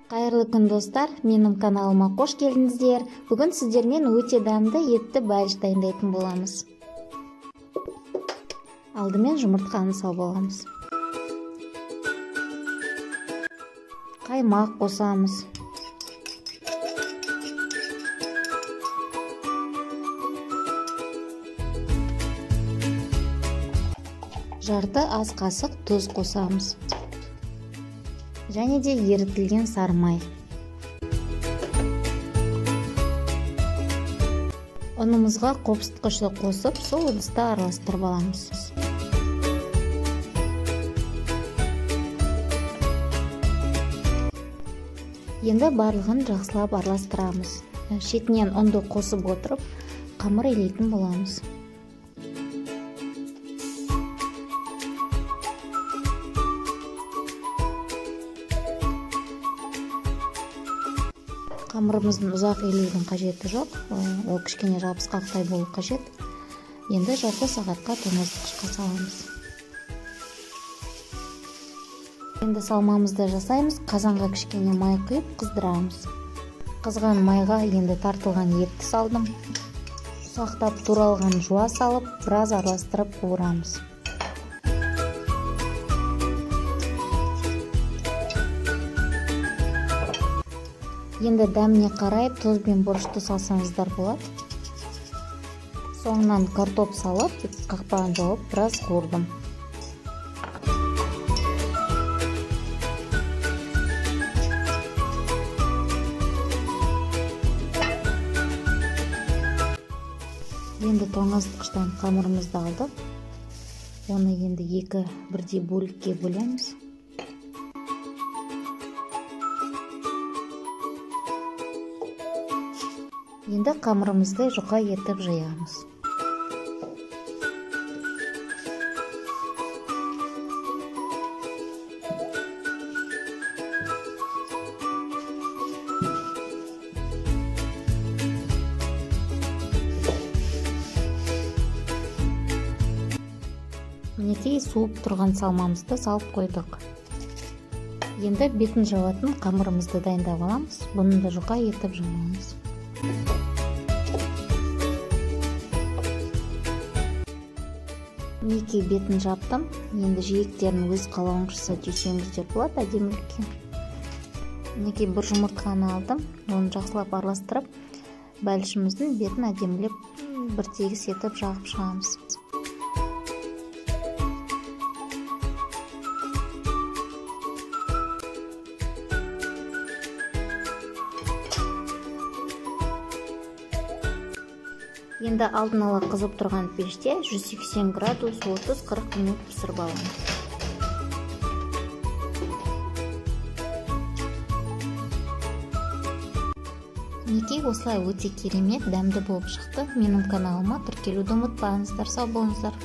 Қайырлы күн достар, менің каналыма қош келдіңіздер. Бүгін сіздермен өте дәмді етті бәліш дайындайтын боламыз. Алдымен жұмыртқаны салып аламыз. Қаймақ қосамыз. Жарты ас қасық тұз қосамыз. Және де ерітілген сары май. Ұнымызға қопсытқышты қосып, сол ыдыста араластырып аламыз. Енді барлығын жақсылап араластырамыз. Шетінен ұнды қосып отырып, қамыр илейтін боламыз. Қамырымыздың ұзақ илеудің қажеті жоқ, ол кішкене жабысқақтай болу қажет. Енді жарты сағатқа тоңазытқышқа саламыз. Енді салмамызды жасаймыз. Қазанға кішкене май құйып қыздырамыз. Қызған майға енді тартылған етті салдым. Ұсақтап туралған жуа салып, біраз араластырып қуырамыз. Енді дәміне қарай тұз бен бұрышты салсаңыздар болады. Соңынан картоп салып, қақпағын жауып, біраз қуырдым. Енді тоңазытқыштан қамырымызды алдық. Оны енді екі бірдей бөлікке бөлеміз. Енді қамырымызды жұқа етіп жаямыз. Мінекей суып тұрған салмамызды салып қойдық. Енді бетін жауатын қамырымызды дайындап аламыз. Бұны да жұқа етіп жаямыз. Мінекей бетін жаптым. Енді жиектерін өз қалауыңызша түйсеңіздер болады әдемілікке. Мінекей бір жұмыртқаны алдым. Оны жақсылап араластырып, бәлішіміздің бетін әдемілеп бір тегіс етіп жағып шығамыз. Енді алдын ала қызып тұрған пеште 180 градус 30-40 минут пісіріп аламыз. Мінекей осылай өте керемет, дәмді болып шықты. Менің каналыма тіркелуді ұмытпаңыздар, сау болыңыздар.